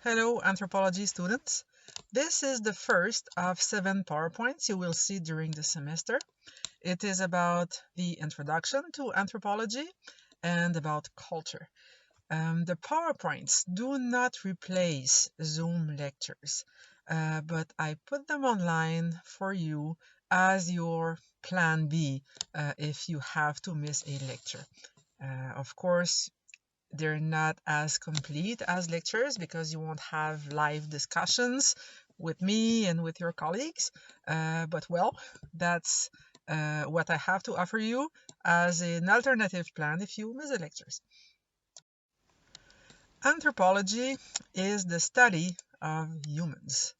Hello, anthropology students. This is the first of 7 PowerPoints you will see during the semester. It is about the introduction to anthropology and about culture. The PowerPoints do not replace Zoom lectures, but I put them online for you as your plan B if you have to miss a lecture. Of course, they're not as complete as lectures because you won't have live discussions with me and with your colleagues. But well, that's what I have to offer you as an alternative plan if you miss the lectures. Anthropology is the study of humans.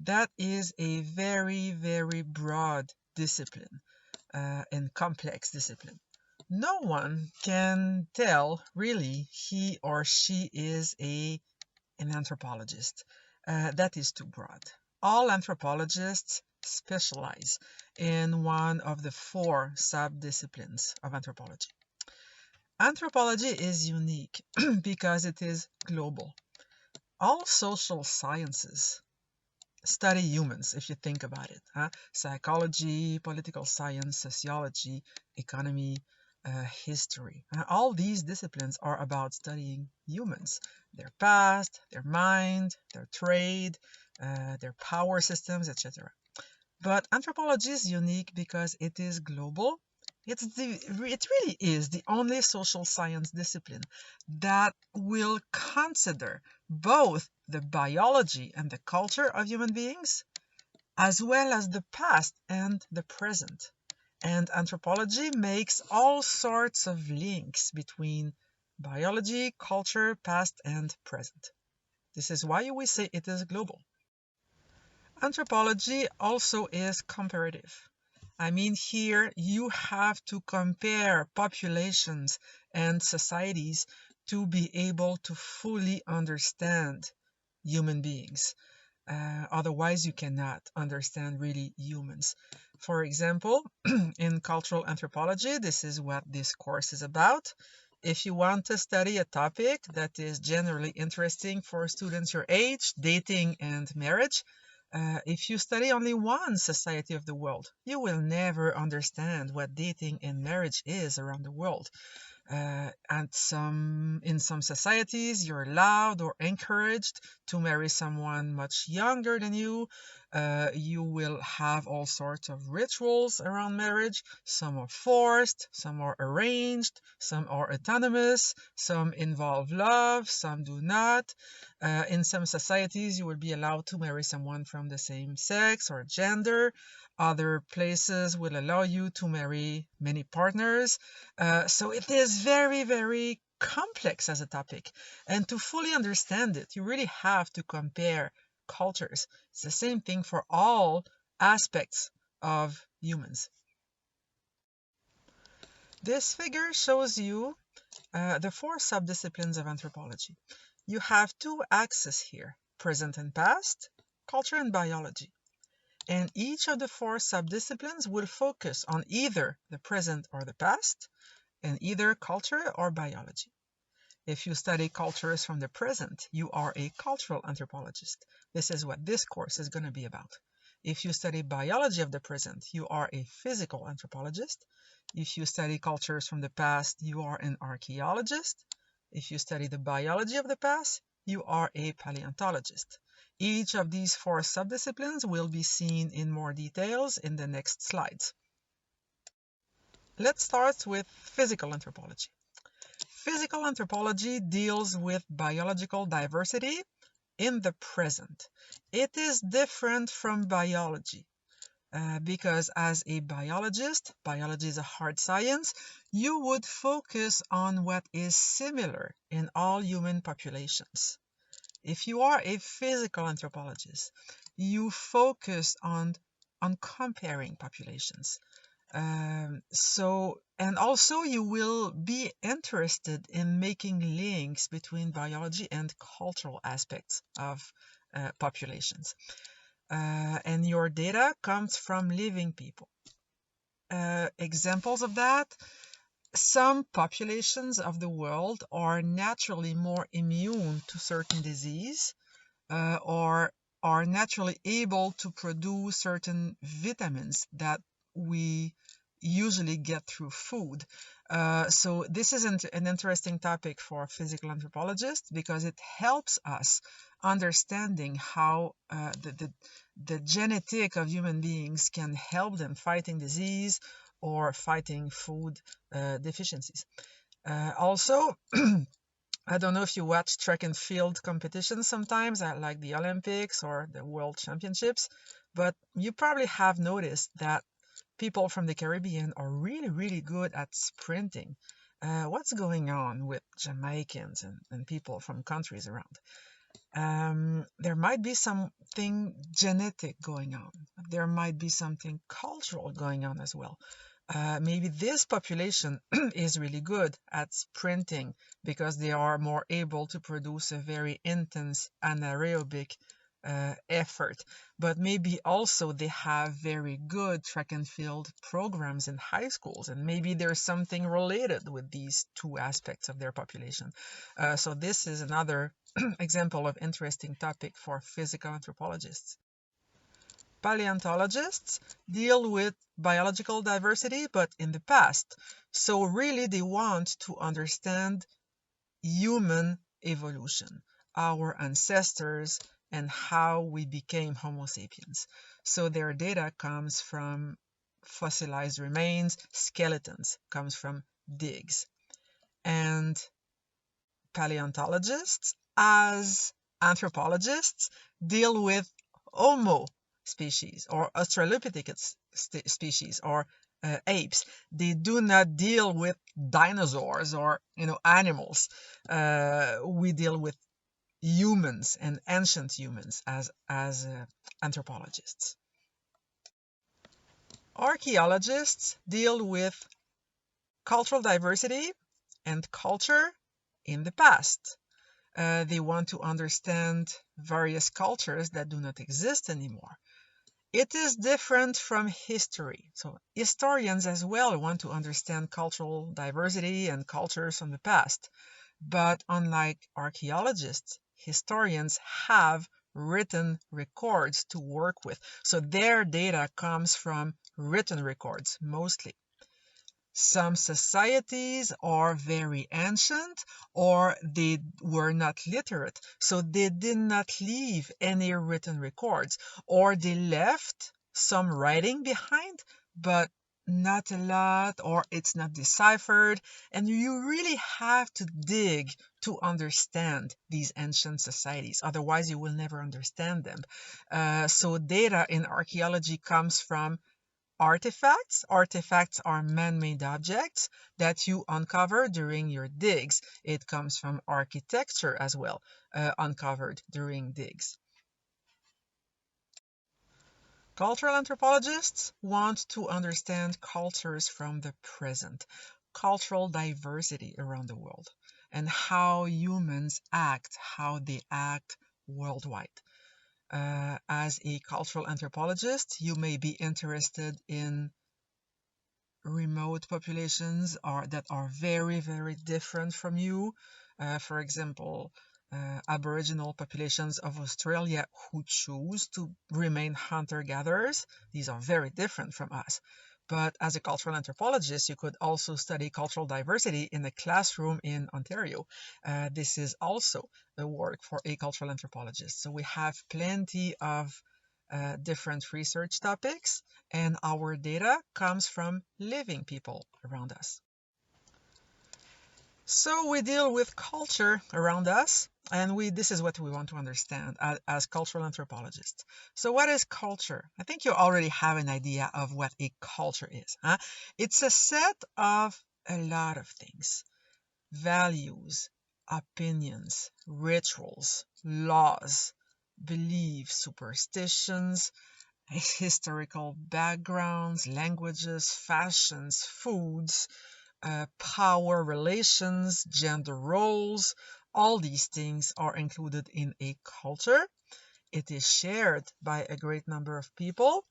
That is a very, very broad discipline and complex discipline. No one can tell really he or she is an anthropologist. That is too broad. All anthropologists specialize in one of the 4 sub-disciplines of anthropology. Anthropology is unique because it is global. All social sciences study humans, if you think about it. Psychology, political science, sociology, economy, history. All these disciplines are about studying humans, their past, their mind, their trade, their power systems, etc. But anthropology is unique because it is global. It really is the only social science discipline that will consider both the biology and the culture of human beings, as well as the past and the present. And anthropology makes all sorts of links between biology, culture, past, and present. This is why we say it is global. Anthropology also is comparative. I mean, here you have to compare populations and societies to be able to fully understand human beings. Otherwise, you cannot understand really humans. For example, in cultural anthropology, this is what this course is about. If you want to study a topic that is generally interesting for students your age, dating and marriage, if you study only one society of the world, you will never understand what dating and marriage is around the world. In some societies, you're allowed or encouraged to marry someone much younger than you. You will have all sorts of rituals around marriage. Some are forced, some are arranged, some are autonomous, some involve love, some do not. In some societies, you will be allowed to marry someone from the same sex or gender. Other places will allow you to marry many partners. So it is very, very complex as a topic. And to fully understand it, you really have to compare cultures. It's the same thing for all aspects of humans. This figure shows you the 4 subdisciplines of anthropology. You have 2 axes here, present and past, culture and biology. And each of the 4 subdisciplines will focus on either the present or the past, and either culture or biology. If you study cultures from the present, you are a cultural anthropologist. This is what this course is going to be about. If you study biology of the present, you are a physical anthropologist. If you study cultures from the past, you are an archaeologist. If you study the biology of the past, you are a paleontologist. Each of these 4 subdisciplines will be seen in more details in the next slides. Let's start with physical anthropology. Physical anthropology deals with biological diversity in the present. It is different from biology because as a biologist, biology is a hard science, you would focus on what is similar in all human populations. If you are a physical anthropologist, you focus on comparing populations. And also you will be interested in making links between biology and cultural aspects of populations. And your data comes from living people. Examples of that, some populations of the world are naturally more immune to certain disease, or are naturally able to produce certain vitamins that we usually get through food. So this is an interesting topic for physical anthropologists because it helps us understanding how the genetic of human beings can help them fighting disease or fighting food deficiencies. Also, I don't know if you watch track and field competitions sometimes, like the Olympics or the World Championships, but you probably have noticed that people from the Caribbean are really, really good at sprinting. What's going on with Jamaicans and people from countries around? There might be something genetic going on. There might be something cultural going on as well. Maybe this population is really good at sprinting because they are more able to produce a very intense anaerobic effort. But maybe also they have very good track and field programs in high schools, and maybe there's something related with these two aspects of their population. So this is another example of interesting topic for physical anthropologists. Paleontologists deal with biological diversity, but in the past. So really they want to understand human evolution, our ancestors, and how we became Homo sapiens. So their data comes from fossilized remains, skeletons, comes from digs. And paleontologists, as anthropologists, deal with Homo species or Australopithecus species or apes. They do not deal with dinosaurs or animals. We deal with humans and ancient humans as anthropologists. Archaeologists deal with cultural diversity and culture in the past. They want to understand various cultures that do not exist anymore. It is different from history. So historians as well want to understand cultural diversity and cultures from the past. But unlike archaeologists, historians have written records to work with. So their data comes from written records mostly. Some societies are very ancient, or they were not literate, so they did not leave any written records, or they left some writing behind, but not a lot, or it's not deciphered, and you really have to dig to understand these ancient societies. Otherwise, you will never understand them. So data in archaeology comes from artifacts. Artifacts are man-made objects that you uncover during your digs. It comes from architecture as well, uncovered during digs. Cultural anthropologists want to understand cultures from the present, cultural diversity around the world, and how humans act, how they act worldwide. As a cultural anthropologist, you may be interested in remote populations that are very, very different from you. For example, Aboriginal populations of Australia who choose to remain hunter-gatherers. These are very different from us. But as a cultural anthropologist, you could also study cultural diversity in a classroom in Ontario. This is also the work for a cultural anthropologist. So we have plenty of different research topics, and our data comes from living people around us. So we deal with culture around us, and this is what we want to understand as cultural anthropologists. So what is culture? I think you already have an idea of what a culture is. Huh? It's a set of a lot of things: values, opinions, rituals, laws, beliefs, superstitions, historical backgrounds, languages, fashions, foods, power relations, gender roles. All these things are included in a culture. It is shared by a great number of people,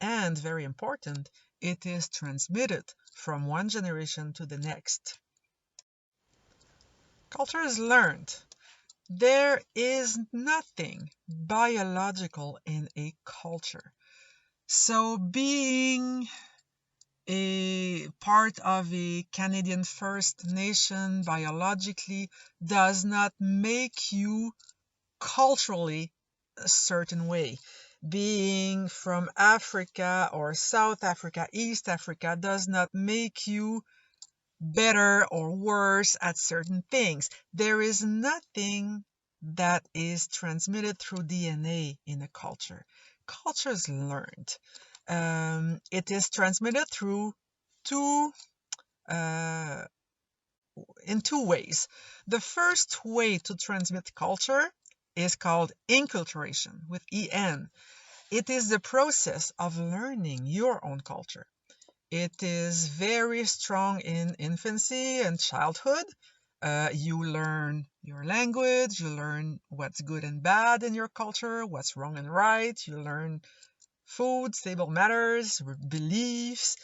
and very important, it is transmitted from one generation to the next. Culture is learned. There is nothing biological in a culture. So being a part of a Canadian First Nation biologically does not make you culturally a certain way. Being from Africa or South Africa, East Africa does not make you better or worse at certain things. There is nothing that is transmitted through DNA in a culture. Culture is learned. It is transmitted through two uh, in two ways. The first way to transmit culture is called inculturation with EN. It is the process of learning your own culture. It is very strong in infancy and childhood. You learn your language, you learn what's good and bad in your culture, what's wrong and right. You learn food, stable matters, beliefs,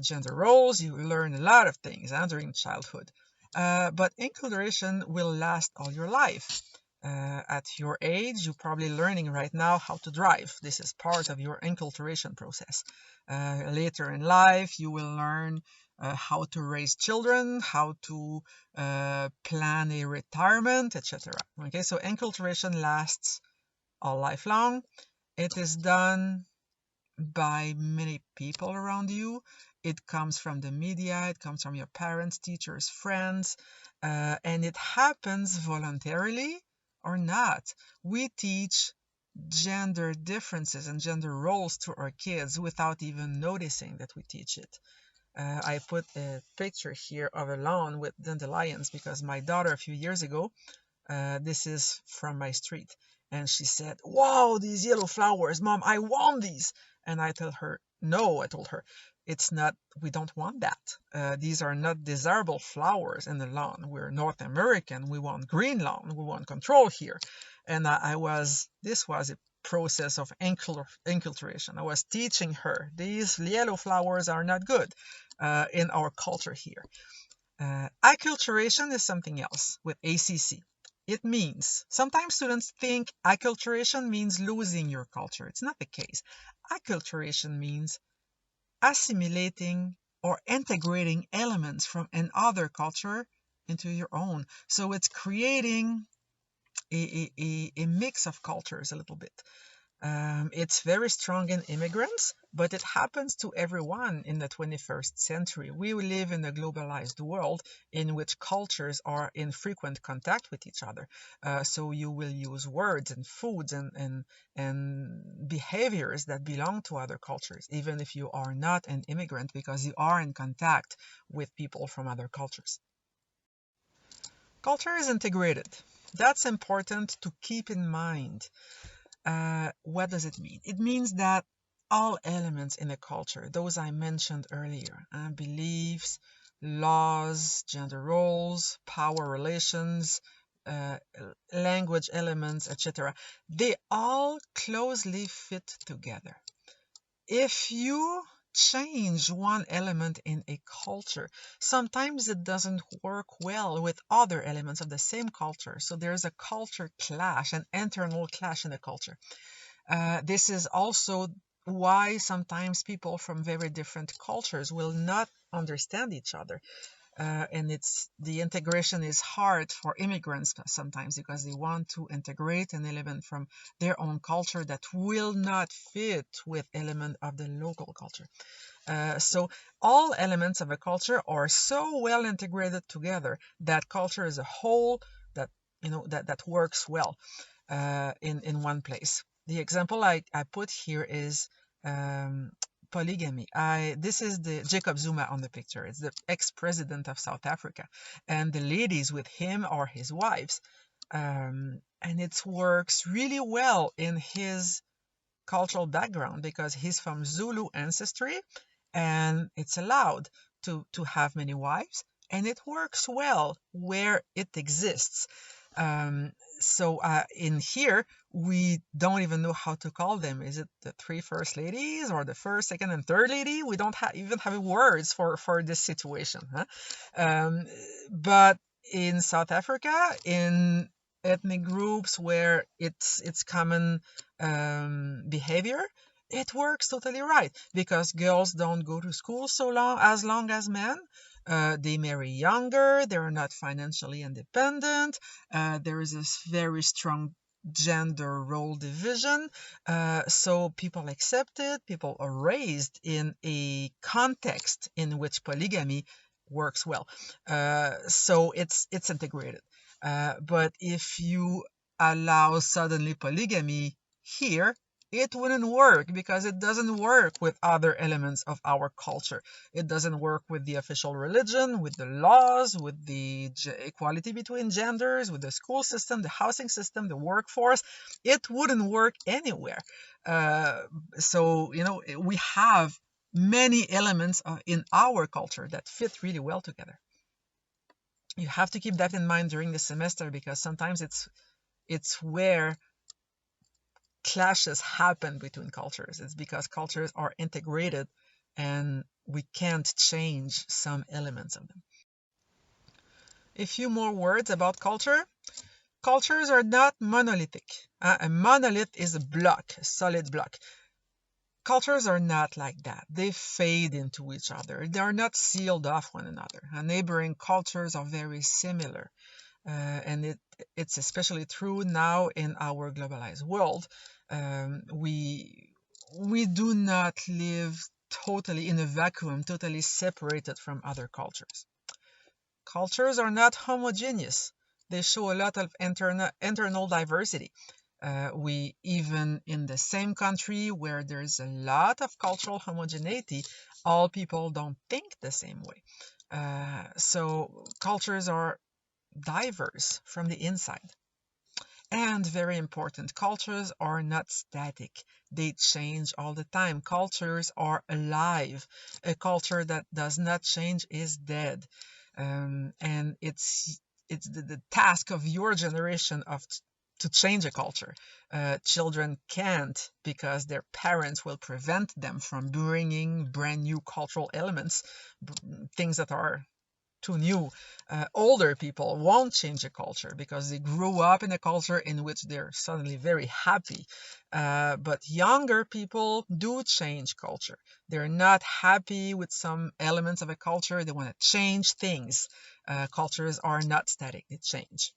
gender roles. You learn a lot of things during childhood. But inculturation will last all your life. At your age, you're probably learning right now how to drive. This is part of your inculturation process. Later in life, you will learn how to raise children, how to plan a retirement, etc. Okay, so inculturation lasts all life long. It is done by many people around you. It comes from the media, it comes from your parents, teachers, friends, and it happens voluntarily or not. We teach gender differences and gender roles to our kids without even noticing that we teach it. I put a picture here of a lawn with dandelions because my daughter a few years ago, this is from my street, and she said, "Wow, these yellow flowers, Mom, I want these." And I told her, no, I told her, it's not, we don't want that. These are not desirable flowers in the lawn. We're North American. We want green lawn. We want control here. And this was a process of inculturation. I was teaching her these yellow flowers are not good in our culture here. Acculturation is something else with ACC. It means, sometimes students think acculturation means losing your culture. It's not the case. Acculturation means assimilating or integrating elements from another culture into your own. So it's creating a mix of cultures a little bit. It's very strong in immigrants, but it happens to everyone in the 21st century. We live in a globalized world in which cultures are in frequent contact with each other. So you will use words and foods and behaviors that belong to other cultures, even if you are not an immigrant, because you are in contact with people from other cultures. Culture is integrated. That's important to keep in mind. What does it mean? It means that all elements in a culture, those I mentioned earlier, beliefs, laws, gender roles, power relations, language elements, etc., they all closely fit together. If you change one element in a culture, sometimes it doesn't work well with other elements of the same culture. So there's a culture clash, an internal clash in the culture. This is also why sometimes people from very different cultures will not understand each other. And the integration is hard for immigrants sometimes because they want to integrate an element from their own culture that will not fit with element of the local culture. So all elements of a culture are so well integrated together that culture as a whole that works well in one place. The example I put here is polygamy. This is the Jacob Zuma on the picture. It's the ex-president of South Africa, and the ladies with him are his wives, and it works really well in his cultural background because he's from Zulu ancestry, and it's allowed to have many wives, and it works well where it exists. So in here, we don't even know how to call them. Is it the three first ladies or the first, second, and third lady? We don't even have words for this situation. Huh? But in South Africa, in ethnic groups where it's common behavior, it works totally right because girls don't go to school so long as men. They marry younger, they're not financially independent, there is a very strong gender role division, so people accept it, people are raised in a context in which polygamy works well. So it's integrated. But if you allow suddenly polygamy here, it wouldn't work because it doesn't work with other elements of our culture. It doesn't work with the official religion, with the laws, with the equality between genders, with the school system, the housing system, the workforce. It wouldn't work anywhere. So, we have many elements in our culture that fit really well together. You have to keep that in mind during the semester because sometimes it's where clashes happen between cultures. It's because cultures are integrated and we can't change some elements of them. A few more words about culture. Cultures are not monolithic. A monolith is a block, a solid block. Cultures are not like that. They fade into each other. They are not sealed off one another. Neighboring cultures are very similar. And it's especially true now in our globalized world. We do not live totally in a vacuum, totally separated from other cultures. Cultures are not homogeneous. They show a lot of internal diversity. We even in the same country where there's a lot of cultural homogeneity, all people don't think the same way. So cultures are diverse from the inside. And very important, cultures are not static. They change all the time. Cultures are alive. A culture that does not change is dead. And it's the task of your generation to change a culture. Children can't because their parents will prevent them from bringing brand new cultural elements, things that are too new. Older people won't change a culture because they grew up in a culture in which they're suddenly very happy. But younger people do change culture. They're not happy with some elements of a culture. They want to change things. Cultures are not static, they change.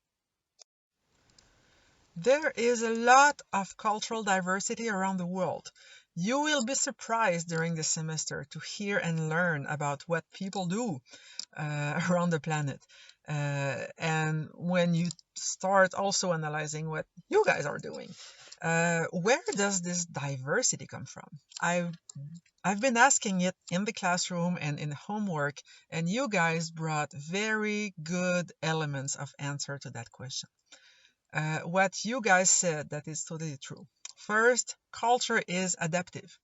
There is a lot of cultural diversity around the world. You will be surprised during the semester to hear and learn about what people do around the planet. And when you start also analyzing what you guys are doing, where does this diversity come from? I've been asking it in the classroom and in homework, and you guys brought very good elements of answer to that question. What you guys said that is totally true. First, culture is adaptive.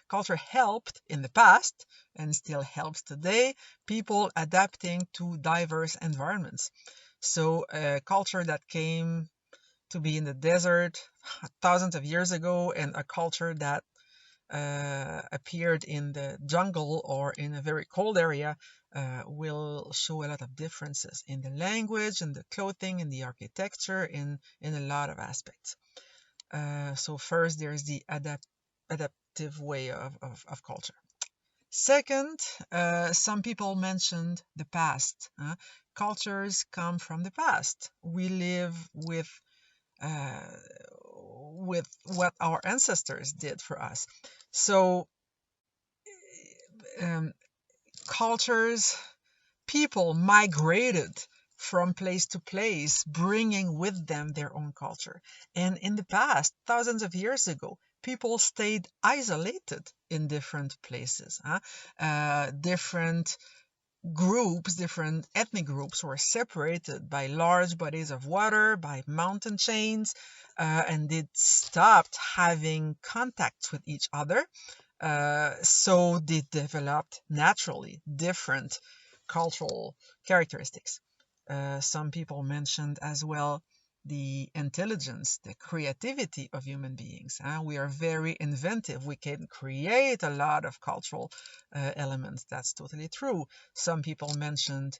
Culture helped in the past and still helps today people adapting to diverse environments. So a culture that came to be in the desert thousands of years ago and a culture that appeared in the jungle or in a very cold area will show a lot of differences in the language, in the clothing, in the architecture, in a lot of aspects. So first, there's the adaptive way of culture. Second, some people mentioned the past. Cultures come from the past. We live with what our ancestors did for us. So cultures, people migrated from place to place, bringing with them their own culture. And in the past, thousands of years ago, people stayed isolated in different places. Different groups, different ethnic groups were separated by large bodies of water, by mountain chains, and they stopped having contacts with each other. So they developed naturally different cultural characteristics. Some people mentioned as well the intelligence, the creativity of human beings. We are very inventive. We can create a lot of cultural elements. That's totally true. Some people mentioned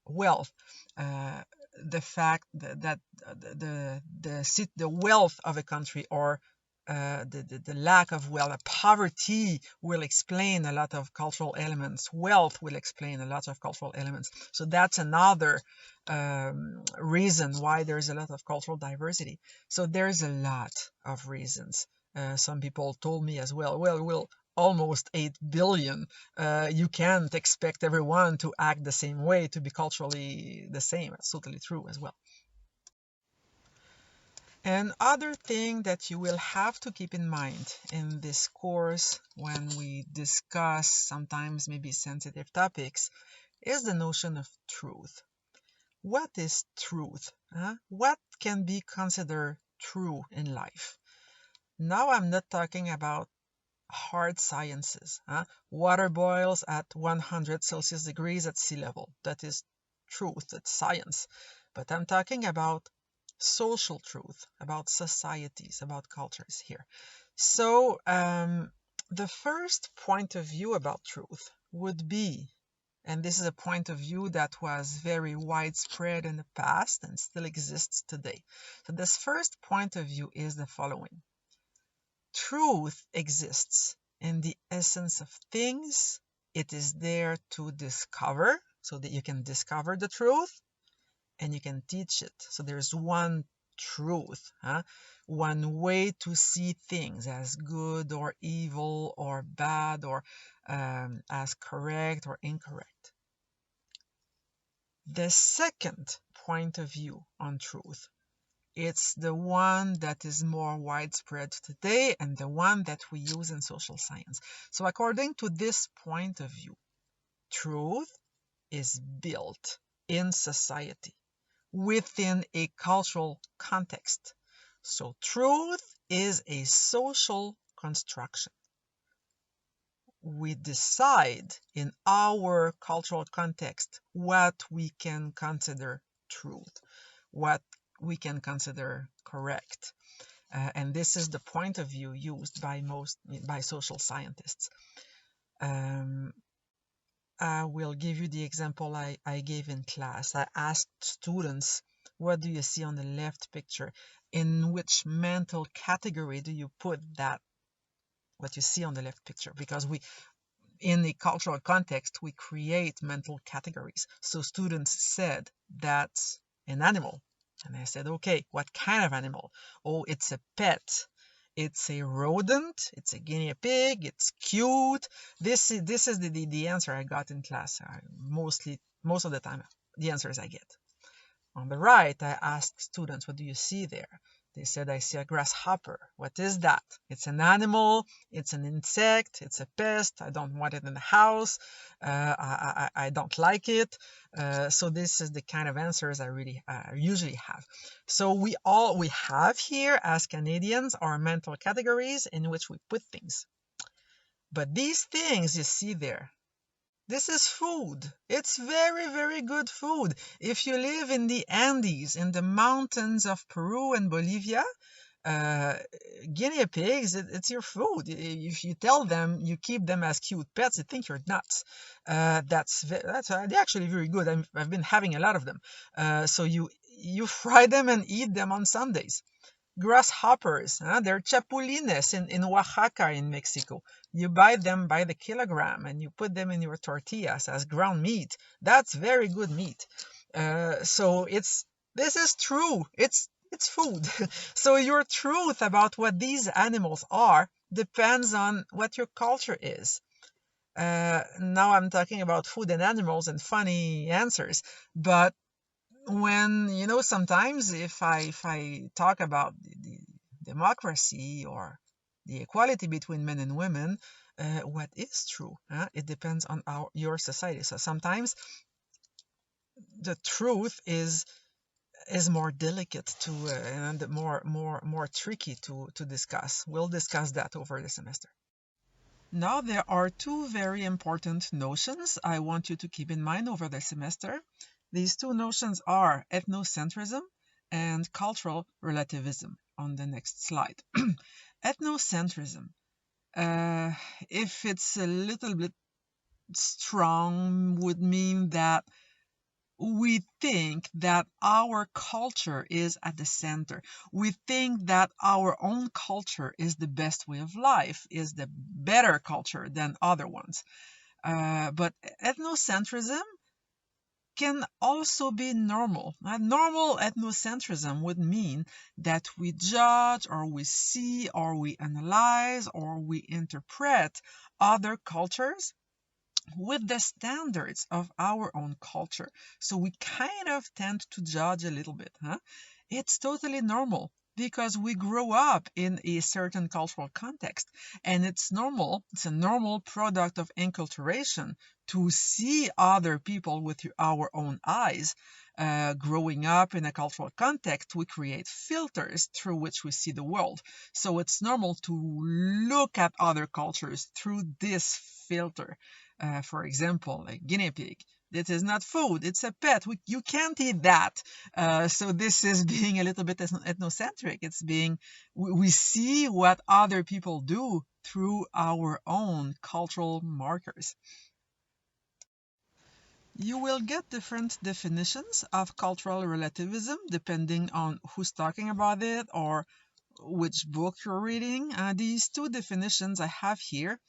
wealth, the fact that the wealth of a country, or the lack of wealth, poverty will explain a lot of cultural elements. Wealth will explain a lot of cultural elements. So that's another reason why there's a lot of cultural diversity. So there's a lot of reasons. Some people told me as well, well, almost 8 billion. You can't expect everyone to act the same way, to be culturally the same. That's totally true as well. And other thing that you will have to keep in mind in this course when we discuss sometimes maybe sensitive topics is the notion of truth. What is truth? What can be considered true in life? Now I'm not talking about hard sciences. Water boils at 100 Celsius degrees at sea level. That is truth, that's science. But I'm talking about social truth, about societies, about cultures here. So the first point of view about truth would be, and this is a point of view that was very widespread in the past and still exists today. So this first point of view is the following. Truth exists in the essence of things. It is there to discover, so that you can discover the truth and you can teach it. So there's one truth, one way to see things as good or evil or bad, or as correct or incorrect. The second point of view on truth, it's the one that is more widespread today and the one that we use in social science. So according to this point of view, truth is built in society within a cultural context. So truth is a social construction. We decide in our cultural context what we can consider truth, what we can consider correct. And this is the point of view used by social scientists. I will give you the example I gave in class. I asked students, what do you see on the left picture? In which mental category do you put that, what you see on the left picture? Because in the cultural context, we create mental categories. So students said that's an animal. And I said, okay, what kind of animal? Oh, it's a pet. It's a rodent. It's a guinea pig. It's cute. This is the answer I got in class. Most of the time, the answers I get. On the right, I asked students, what do you see there? They said, I see a grasshopper. What is that? It's an animal. It's an insect. It's a pest. I don't want it in the house. I don't like it. So this is the kind of answers I usually have. So we have here as Canadians our mental categories in which we put things. But these things you see there, this is food. It's very, very good food. If you live in the Andes, in the mountains of Peru and Bolivia, guinea pigs, it's your food. If you tell them you keep them as cute pets, they think you're nuts. They're actually very good. I've been having a lot of them. So you fry them and eat them on Sundays. Grasshoppers, they're chapulines in Oaxaca in Mexico. You buy them by the kilogram and you put them in your tortillas as ground meat. That's very good meat. So this is true. It's food. So your truth about what these animals are depends on what your culture is. Now I'm talking about food and animals and funny answers, but when sometimes if I talk about the democracy or the equality between men and women, what is true? It depends on your society. So sometimes the truth is more delicate and more tricky to discuss. We'll discuss that over the semester. Now there are two very important notions I want you to keep in mind over the semester. These two notions are ethnocentrism and cultural relativism on the next slide. Ethnocentrism, if it's a little bit strong, would mean that we think that our culture is at the center. We think that our own culture is the best way of life, is the better culture than other ones. But ethnocentrism can also be normal. Normal ethnocentrism would mean that we judge or we see or we analyze or we interpret other cultures with the standards of our own culture. So we kind of tend to judge a little bit, huh? It's totally normal because we grow up in a certain cultural context, and it's normal, it's a normal product of enculturation to see other people with our own eyes. Growing up in a cultural context, we create filters through which we see the world. So it's normal to look at other cultures through this filter. For example, a guinea pig. This is not food, it's a pet. You can't eat that. So this is being a little bit ethnocentric. It's being, we see what other people do through our own cultural markers. You will get different definitions of cultural relativism depending on who's talking about it or which book you're reading. These two definitions I have here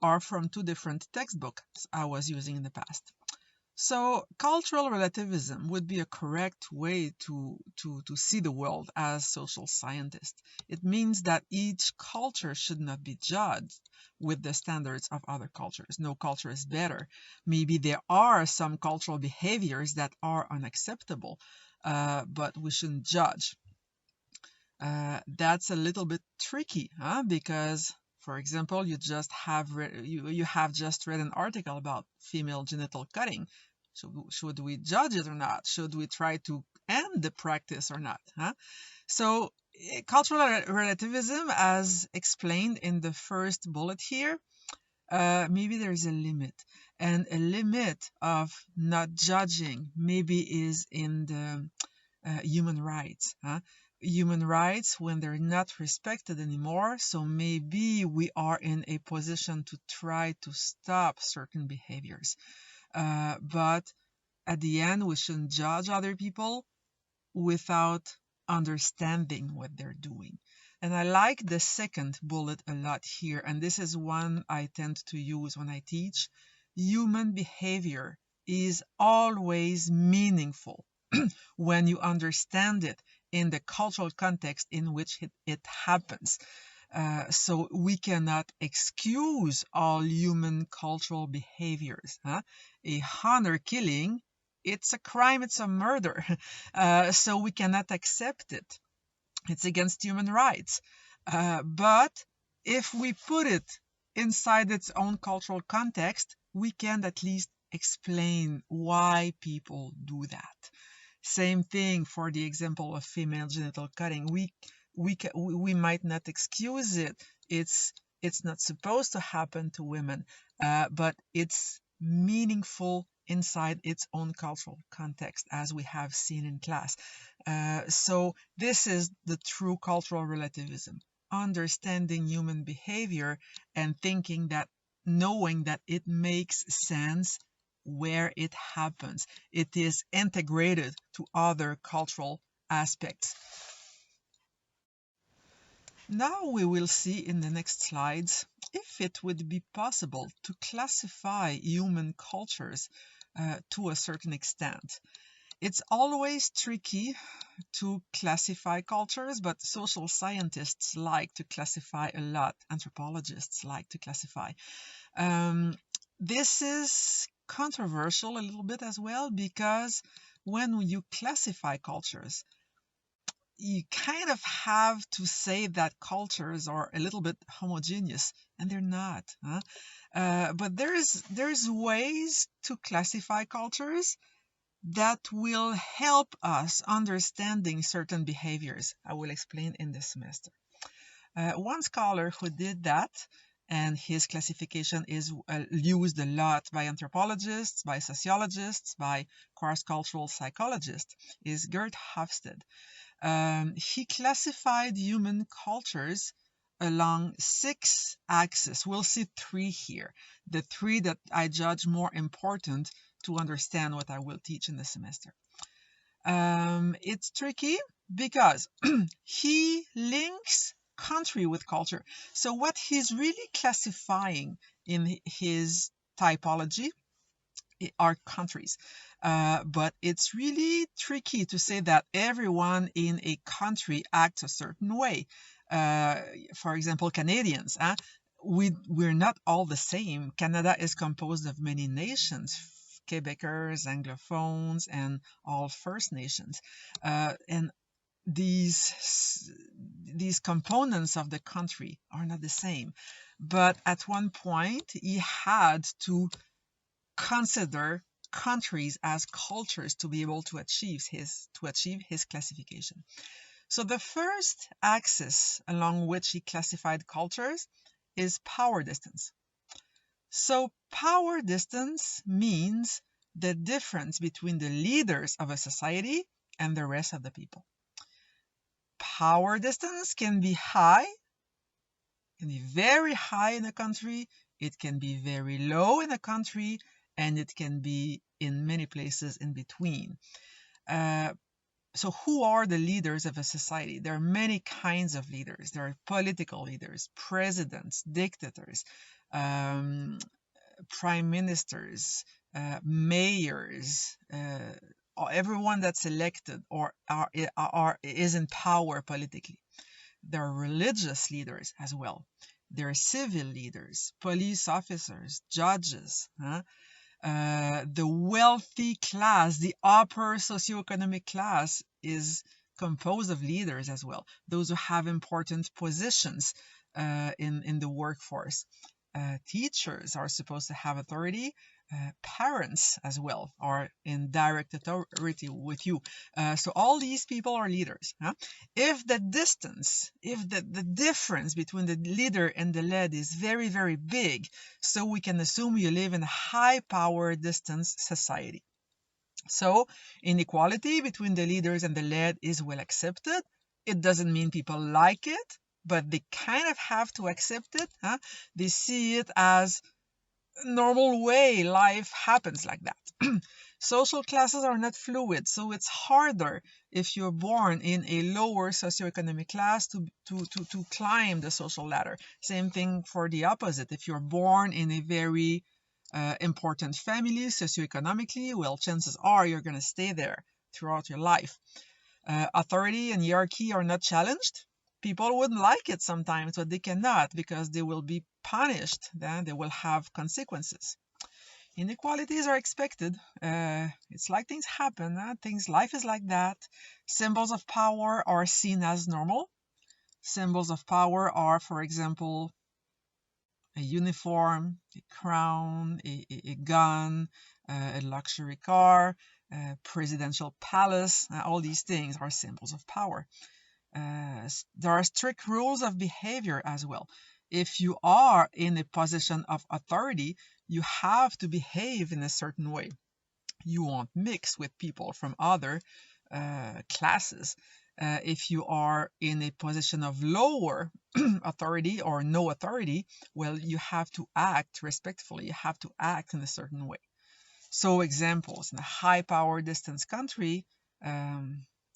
are from two different textbooks I was using in the past. So cultural relativism would be a correct way to see the world as social scientists. It means that each culture should not be judged with the standards of other cultures. No culture is better. Maybe there are some cultural behaviors that are unacceptable, but we shouldn't judge. That's a little bit tricky, huh? Because, for example, you have just read an article about female genital cutting. Should we judge it or not? Should we try to end the practice or not? Huh? So cultural relativism, as explained in the first bullet here, maybe there's a limit. And a limit of not judging maybe is in the human rights. Huh? Human rights when they're not respected anymore. So maybe we are in a position to try to stop certain behaviors. But at the end, we shouldn't judge other people without understanding what they're doing. And I like the second bullet a lot here, and this is one I tend to use when I teach. Human behavior is always meaningful when you understand it in the cultural context in which it happens. So we cannot excuse all human cultural behaviors. Huh? A honor killing, it's a crime, it's a murder. So we cannot accept it. It's against human rights. But if we put it inside its own cultural context, we can at least explain why people do that. Same thing for the example of female genital cutting. We might not excuse it. It's not supposed to happen to women, but it's meaningful inside its own cultural context, as we have seen in class. So this is the true cultural relativism, understanding human behavior and thinking that, knowing that it makes sense where it happens. It is integrated to other cultural aspects. Now we will see in the next slides if it would be possible to classify human cultures to a certain extent. It's always tricky to classify cultures, but social scientists like to classify a lot. Anthropologists like to classify. This is controversial a little bit as well, because when you classify cultures, you kind of have to say that cultures are a little bit homogeneous, and they're not. Huh? But there's ways to classify cultures that will help us understanding certain behaviors. I will explain in this semester. One scholar who did that, and his classification is used a lot by anthropologists, by sociologists, by cross-cultural psychologists, is Gert Hofstede. He classified human cultures along 6 axes. We'll see 3 here, the 3 that I judge more important to understand what I will teach in the semester. It's tricky because he links country with culture. So what he's really classifying in his typology are countries. But it's really tricky to say that everyone in a country acts a certain way. For example, Canadians, we're not all the same. Canada is composed of many nations, Quebecers, Anglophones, and all First Nations. And these components of the country are not the same. But at one point, he had to consider countries as cultures to be able to achieve his classification. So the first axis along which he classified cultures is power distance. So power distance means the difference between the leaders of a society and the rest of the people. Power distance can be high, can be very high in a country, it can be very low in a country, and it can be in many places in between. So who are the leaders of a society? There are many kinds of leaders. There are political leaders, presidents, dictators, prime ministers, mayors, everyone that's elected or is in power politically. There are religious leaders as well. There are civil leaders, police officers, judges. The wealthy class, the upper socioeconomic class, is composed of leaders as well. Those who have important positions in the workforce. Teachers are supposed to have authority. Parents as well are in direct authority with you. So all these people are leaders. If the distance, if the difference between the leader and the led is very, very big, so we can assume you live in a high power distance society. So inequality between the leaders and the led is well accepted. It doesn't mean people like it, but they kind of have to accept it. They see it as normal way life happens like that. Social classes are not fluid, so it's harder if you're born in a lower socioeconomic class to climb the social ladder. Same thing for the opposite. If you're born in a very important family socioeconomically, well, chances are you're going to stay there throughout your life. Authority and hierarchy are not challenged. People wouldn't like it sometimes, but they cannot because they will be punished. Then they will have consequences. Inequalities are expected. It's like things happen. Life is like that. Symbols of power are seen as normal. Symbols of power are, for example, a uniform, a crown, a gun, a luxury car, a presidential palace. All these things are symbols of power. There are strict rules of behavior as well. If you are in a position of authority, you have to behave in a certain way. You won't mix with people from other classes. If you are in a position of lower authority or no authority, well, you have to act respectfully. You have to act in a certain way. So examples, in a high power distance country,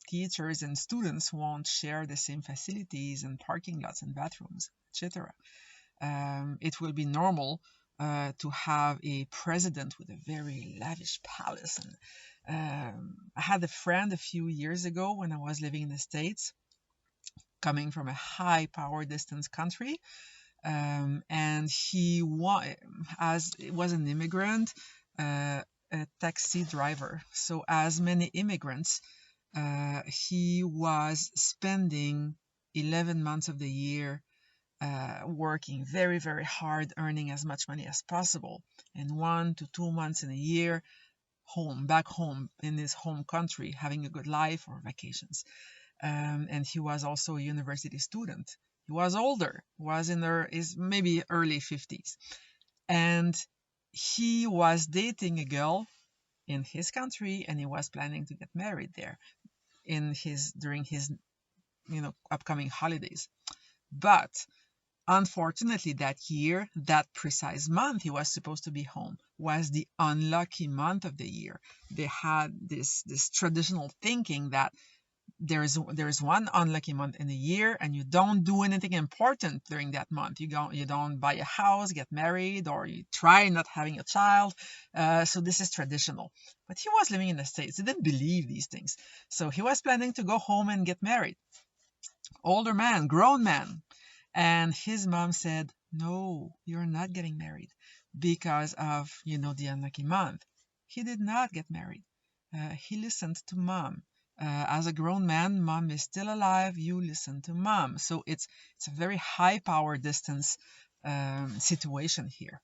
teachers and students won't share the same facilities and parking lots and bathrooms, etc. It will be normal to have a president with a very lavish palace. And I had a friend a few years ago when I was living in the States, coming from a high power distance country, and he was an immigrant, a taxi driver. So as many immigrants, he was spending 11 months of the year working very, very hard, earning as much money as possible, and 1 to 2 months in a year back home in his home country, having a good life or vacations. And he was also a university student. He was older, was in his maybe early 50s, and he was dating a girl in his country, and he was planning to get married there. during his upcoming holidays. But unfortunately, that year, that precise month he was supposed to be home was the unlucky month of the year. They had this traditional thinking that there's one unlucky month in a year, and you don't do anything important during that month. You don't buy a house, get married, or you try not having a child. So this is traditional. But he was living in the States. He didn't believe these things. So he was planning to go home and get married. Older man, grown man. And his mom said, no, you're not getting married because of, the unlucky month. He did not get married. He listened to mom. As a grown man, mom is still alive. You listen to mom. So it's a very high power distance situation here.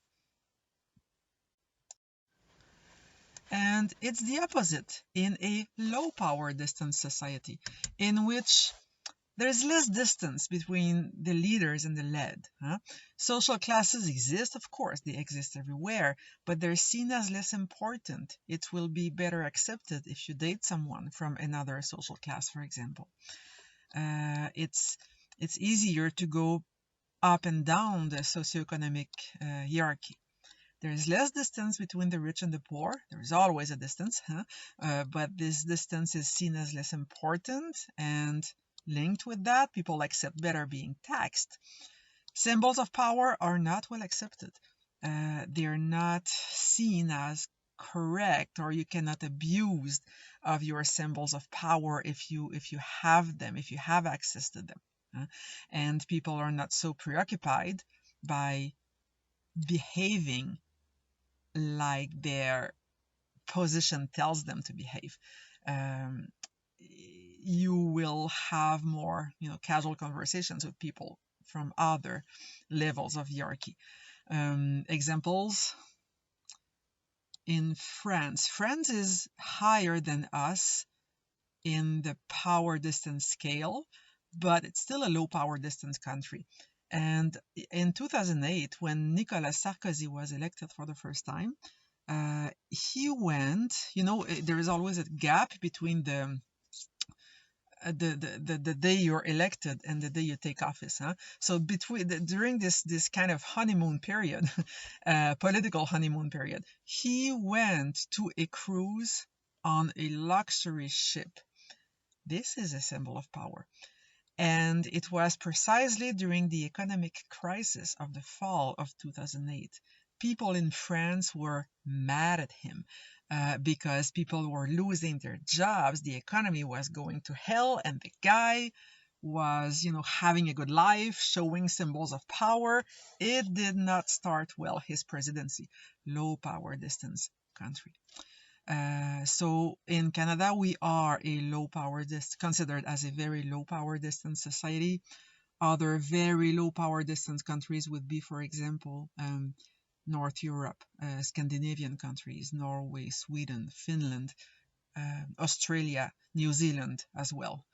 And it's the opposite in a low power distance society in which there's less distance between the leaders and the led. Social classes exist, of course, they exist everywhere, but they're seen as less important. It will be better accepted if you date someone from another social class, for example. It's easier to go up and down the socioeconomic hierarchy. There is less distance between the rich and the poor. There is always a distance, but this distance is seen as less important, and linked with that, people accept better being taxed. Symbols of power are not well accepted. They're not seen as correct, or you cannot abuse of your symbols of power if you have them, if you have access to them. And people are not so preoccupied by behaving like their position tells them to behave. You will have more, casual conversations with people from other levels of hierarchy. Examples in France. France is higher than us in the power distance scale, but it's still a low power distance country. And in 2008, when Nicolas Sarkozy was elected for the first time, he went, there is always a gap between the day you're elected and the day you take office. So during this kind of honeymoon period, political honeymoon period, he went to a cruise on a luxury ship. This is a symbol of power. And it was precisely during the economic crisis of the fall of 2008. People in France were mad at him because people were losing their jobs. The economy was going to hell, and the guy was, having a good life, showing symbols of power. It did not start well, his presidency. Low power distance country. So in Canada, we are a low power considered as a very low power distance society. Other very low power distance countries would be, for example, North Europe, Scandinavian countries, Norway, Sweden, Finland, Australia, New Zealand as well,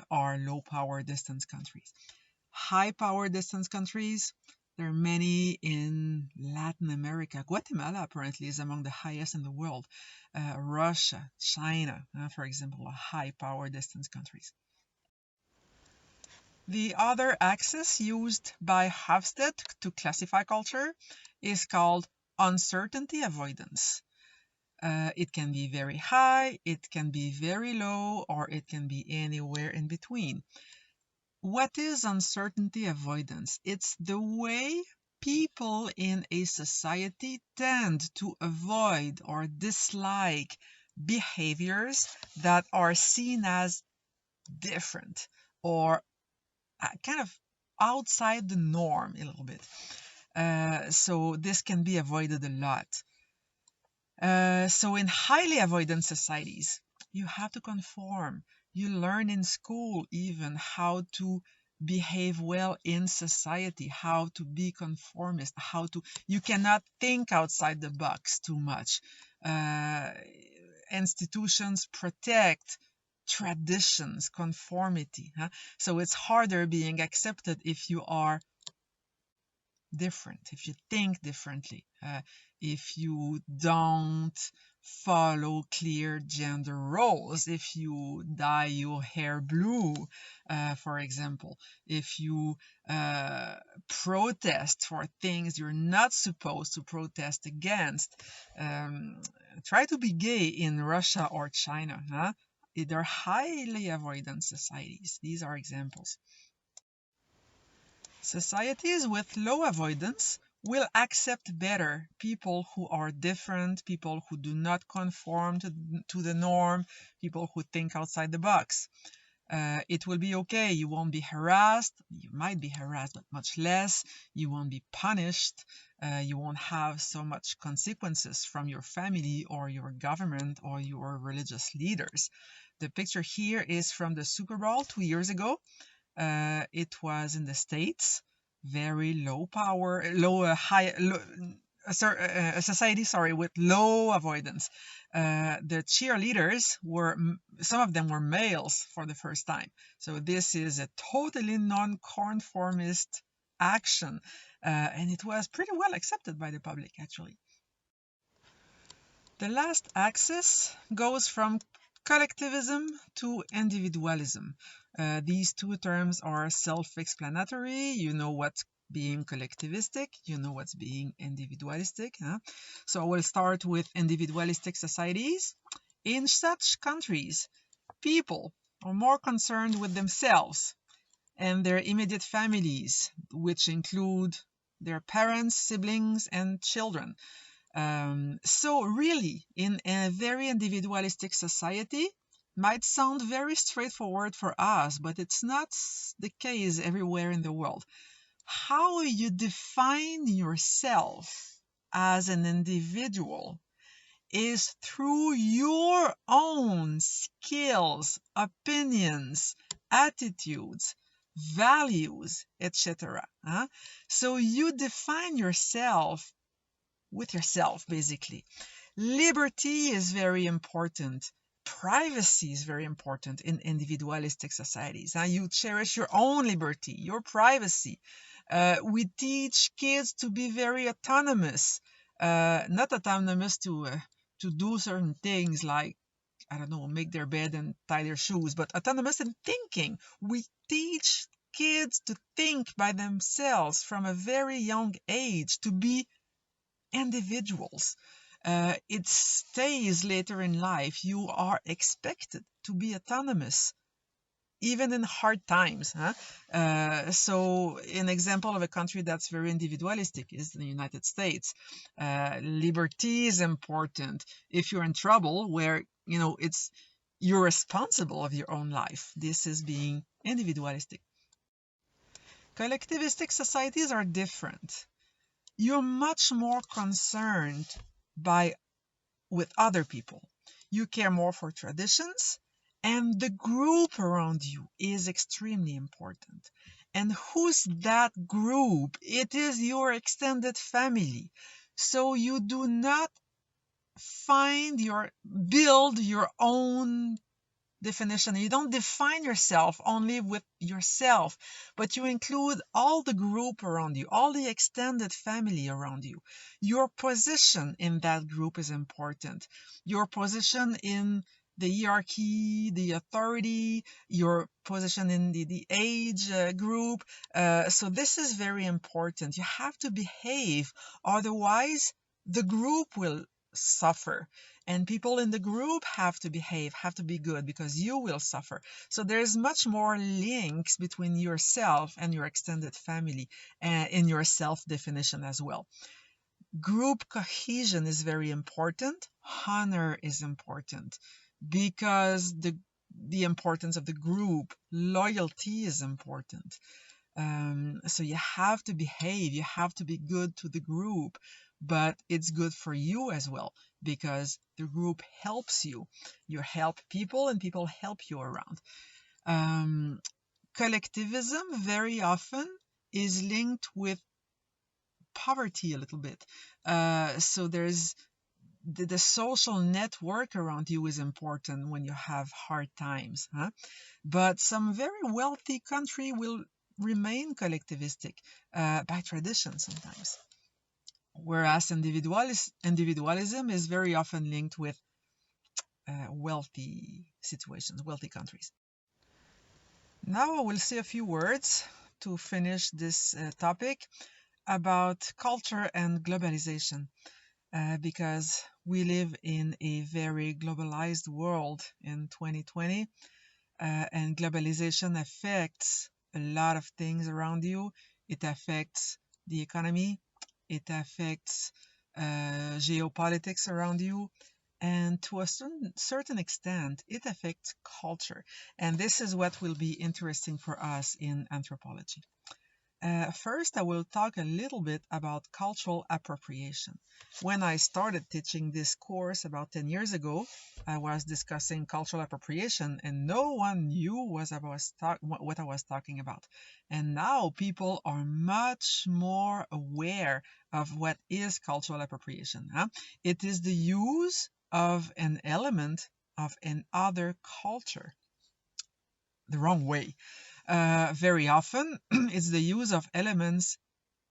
are low power distance countries. High power distance countries, there are many in Latin America. Guatemala apparently is among the highest in the world. Russia, China, for example, are high power distance countries. The other axis used by Hofstede to classify culture is called uncertainty avoidance. It can be very high, it can be very low, or it can be anywhere in between. What is uncertainty avoidance? It's the way people in a society tend to avoid or dislike behaviors that are seen as different or kind of outside the norm a little bit. So this can be avoided a lot. So in highly avoidant societies, you have to conform. You learn in school even how to behave well in society, how to be conformist, you cannot think outside the box too much. Institutions protect traditions, conformity. So it's harder being accepted if you are different, if you think differently, if you don't follow clear gender roles. If you dye your hair blue, for example, if you protest for things you're not supposed to protest against, try to be gay in Russia or China. Huh? They're highly avoidant societies. These are examples. Societies with low avoidance will accept better people who are different, people who do not conform to the norm, people who think outside the box. It will be okay. You won't be harassed. You might be harassed, but much less. You won't be punished. You won't have so much consequences from your family or your government or your religious leaders. The picture here is from the Super Bowl 2 years ago. It was in the States, very low power, a society, sorry, with low avoidance. The cheerleaders were, some of them were males for the first time. So this is a totally non-conformist action, and it was pretty well accepted by the public, actually. The last axis goes from collectivism to individualism. These two terms are self-explanatory. You know what's being collectivistic, you know what's being individualistic. Huh? So I will start with individualistic societies. In such countries, people are more concerned with themselves and their immediate families, which include their parents, siblings, and children. So really, in a very individualistic society, might sound very straightforward for us, but it's not the case everywhere in the world. How you define yourself as an individual is through your own skills, opinions, attitudes, values, etc. So you define yourself with yourself, basically. Liberty is very important. Privacy is very important in individualistic societies. You cherish your own liberty, your privacy. We teach kids to be very autonomous, not autonomous to do certain things like, I don't know, make their bed and tie their shoes, but autonomous in thinking. We teach kids to think by themselves from a very young age, to be individuals. It stays later in life. You are expected to be autonomous, even in hard times. So an example of a country that's very individualistic is the United States. Liberty is important. If you're in trouble, where you're responsible of your own life, this is being individualistic. Collectivistic societies are different. You're much more concerned with other people. You care more for traditions, and the group around you is extremely important. And who's that group? It is your extended family. So you do not build your own definition. You don't define yourself only with yourself, but you include all the group around you, all the extended family around you. Your position in that group is important. Your position in the hierarchy, the authority, your position in the age group. So this is very important. You have to behave, otherwise the group will suffer. And people in the group have to behave, have to be good, because you will suffer. So there's much more links between yourself and your extended family in your self-definition as well. Group cohesion is very important. Honor is important because the importance of the group. Loyalty is important. So you have to behave, you have to be good to the group, but it's good for you as well, because the group helps you. You help people and people help you around. Collectivism very often is linked with poverty a little bit. So there's the social network around you is important when you have hard times. But some very wealthy country will remain collectivistic by tradition sometimes. whereas individualism is very often linked with wealthy situations, wealthy countries. Now I will say a few words to finish this topic about culture and globalization, because we live in a very globalized world in 2020, and globalization affects a lot of things around you. It affects the economy, it affects geopolitics around you, and to a certain extent, it affects culture. And this is what will be interesting for us in anthropology. First, I will talk a little bit about cultural appropriation. When I started teaching this course about 10 years ago, I was discussing cultural appropriation and no one knew what I was talking about. And now people are much more aware of what is cultural appropriation. It is the use of an element of another culture the wrong way. Very often, it's the use of elements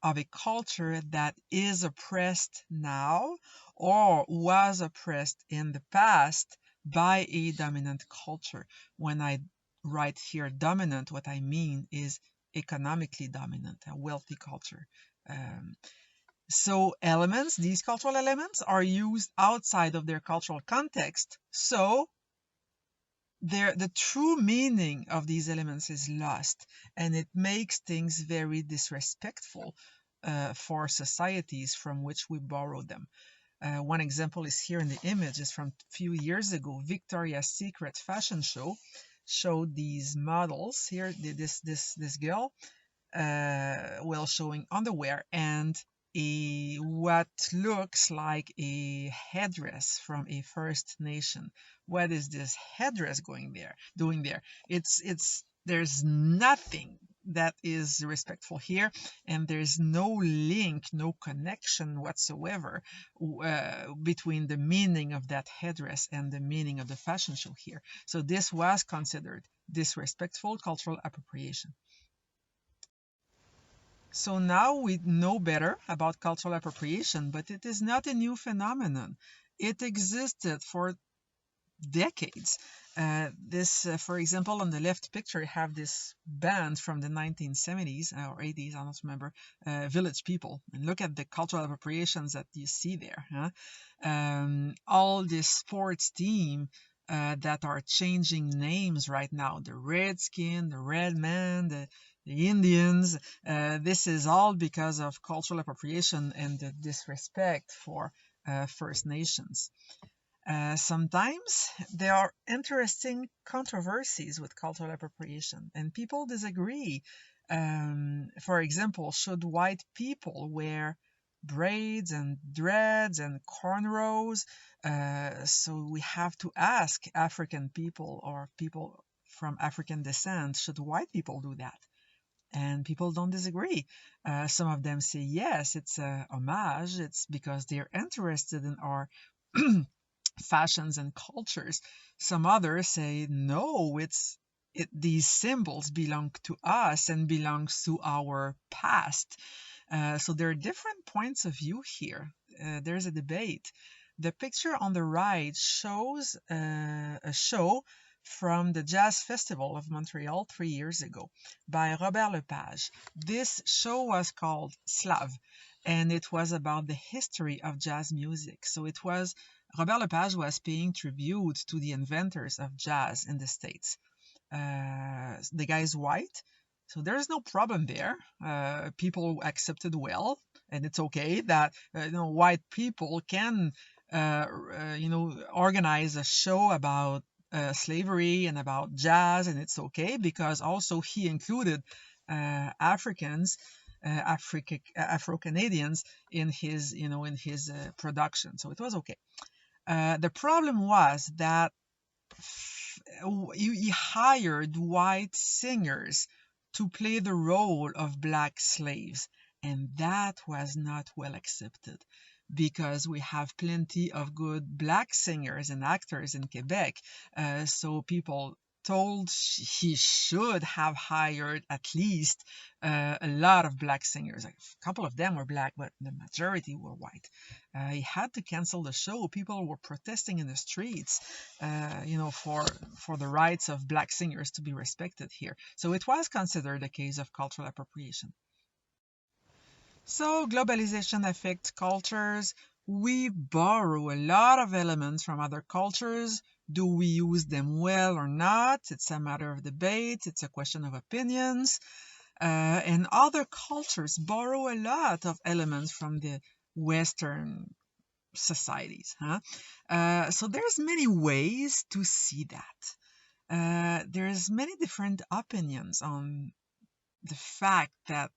of a culture that is oppressed now or was oppressed in the past by a dominant culture. When I write here dominant, what I mean is economically dominant, a wealthy culture. So elements, these cultural elements, are used outside of their cultural context. So the true meaning of these elements is lost, and it makes things very disrespectful for societies from which we borrow them. One example is here in the image, is from a few years ago. Victoria's Secret fashion show showed these models here, this girl, well, showing underwear and what looks like a headdress from a First Nation. What is this headdress doing there? There's nothing that is respectful here, and there's no link, no connection whatsoever between the meaning of that headdress and the meaning of the fashion show here. So this was considered disrespectful cultural appropriation. So now we know better about cultural appropriation, but it is not a new phenomenon. It existed for decades. For example, on the left picture, you have this band from the 1970s or 80s, I don't remember, Village People. And look at the cultural appropriations that you see there. All this sports team that are changing names right now. The Redskin, the Red Man, the Indians. This is all because of cultural appropriation and the disrespect for First Nations. Sometimes there are interesting controversies with cultural appropriation, and people disagree. For example, should white people wear braids and dreads and cornrows? So we have to ask African people or people from African descent, should white people do that? And people don't disagree. Some of them say yes, it's a homage. It's because they're interested in our fashions and cultures. Some others say no, these symbols belong to us and belongs to our past. So there are different points of view here. There's a debate. The picture on the right shows a show from the Jazz Festival of Montreal 3 years ago by Robert Lepage. This show was called Slav, and it was about the history of jazz music. So Robert Lepage was paying tribute to the inventors of jazz in the States. The guy is white, so there's no problem there. People accepted well, and it's okay that white people can organize a show about slavery and about jazz, and it's okay because also he included Africans, Afro-Canadians in his production, so it was okay. The problem was that he hired white singers to play the role of black slaves, and that was not well accepted because we have plenty of good black singers and actors in Quebec. So people told he should have hired at least a lot of black singers. A couple of them were black, but the majority were white. He had to cancel the show. People were protesting in the streets, for the rights of black singers to be respected here. So it was considered a case of cultural appropriation. So globalization affects cultures. We borrow a lot of elements from other cultures. Do we use them well or not? It's a matter of debate. It's a question of opinions. And other cultures borrow a lot of elements from the Western societies. So there's many ways to see that. There's many different opinions on the fact that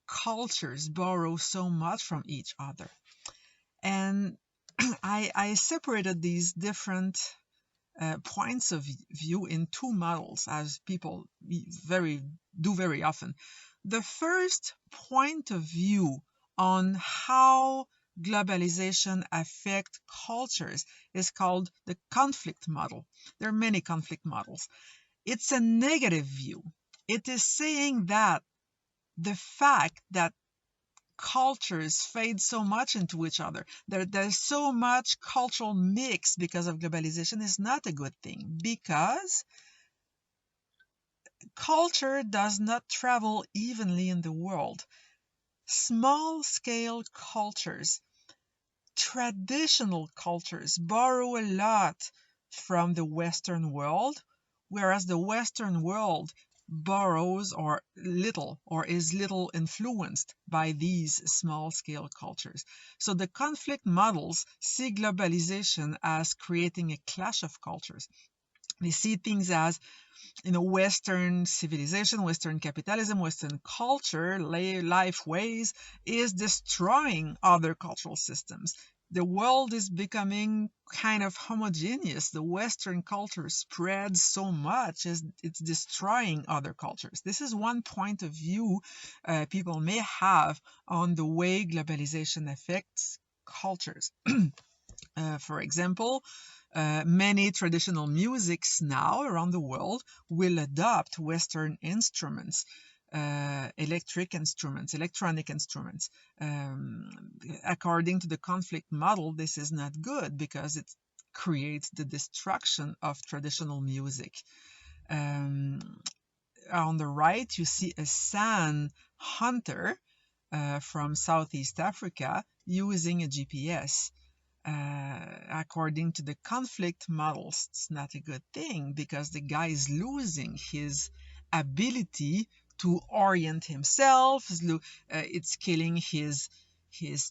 cultures borrow so much from each other. And I separated these different points of view in two models, as people very often. The first point of view on how globalization affects cultures is called the conflict model. There are many conflict models. It's a negative view. It is saying that the fact that cultures fade so much into each other, there's so much cultural mix because of globalization, is not a good thing, because culture does not travel evenly in the world. Small scale cultures, traditional cultures, borrow a lot from the Western world, whereas the Western world borrows or is little influenced by these small-scale cultures. So the conflict models see globalization as creating a clash of cultures. They see things as, Western civilization, Western capitalism, Western culture, life ways is destroying other cultural systems. The world is becoming kind of homogeneous. The Western culture spreads so much as it's destroying other cultures. This is one point of view people may have on the way globalization affects cultures. For example, many traditional musics now around the world will adopt Western instruments, electronic instruments. According to the conflict model, this is not good because it creates the destruction of traditional music. On the right, you see a sand hunter from Southeast Africa using a GPS. According to the conflict models, it's not a good thing because the guy is losing his ability to orient himself. It's killing his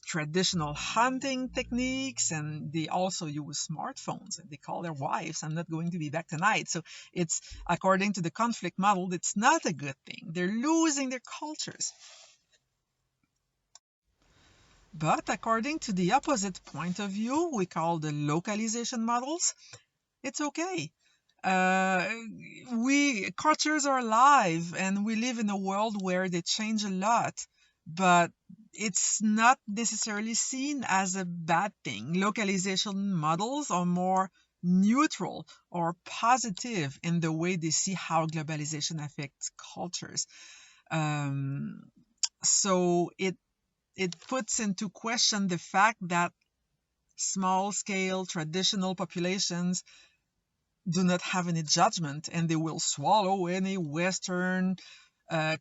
traditional hunting techniques, and they also use smartphones. They call their wives, "I'm not going to be back tonight." So it's, according to the conflict model, it's not a good thing. They're losing their cultures. But according to the opposite point of view, we call the localization models, it's okay. Cultures are alive, and we live in a world where they change a lot, but it's not necessarily seen as a bad thing. Localization models are more neutral or positive in the way they see how globalization affects cultures. So it puts into question the fact that small-scale traditional populations do not have any judgment, and they will swallow any Western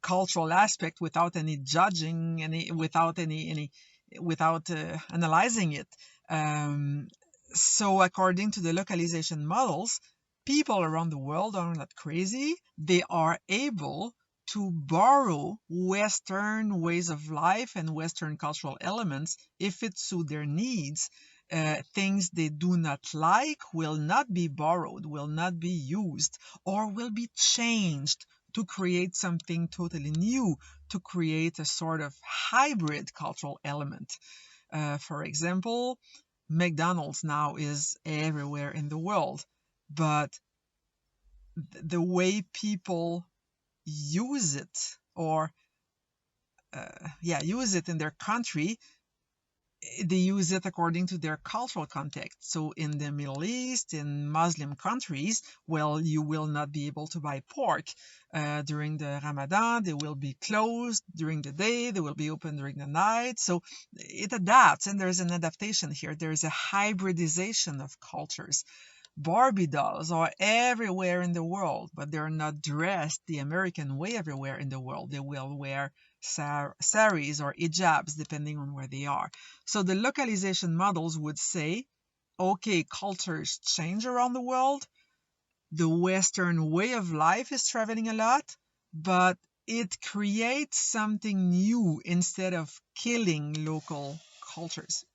cultural aspect without any judging, without analyzing it. So according to the localization models, people around the world are not crazy. They are able to borrow Western ways of life and Western cultural elements if it suits their needs. Things they do not like will not be borrowed, will not be used, or will be changed to create something totally new, to create a sort of hybrid cultural element. For example, McDonald's now is everywhere in the world, but the way people use it, or use it in their country, they use it according to their cultural context. So in the Middle East, in Muslim countries, well, you will not be able to buy pork during the Ramadan. They will be closed during the day. They will be open during the night. So it adapts, and there's an adaptation here. There's a hybridization of cultures. Barbie dolls are everywhere in the world, but they're not dressed the American way everywhere in the world. They will wear saris or hijabs depending on where they are. So the localization models would say, okay, cultures change around the world. The Western way of life is traveling a lot, but it creates something new instead of killing local cultures.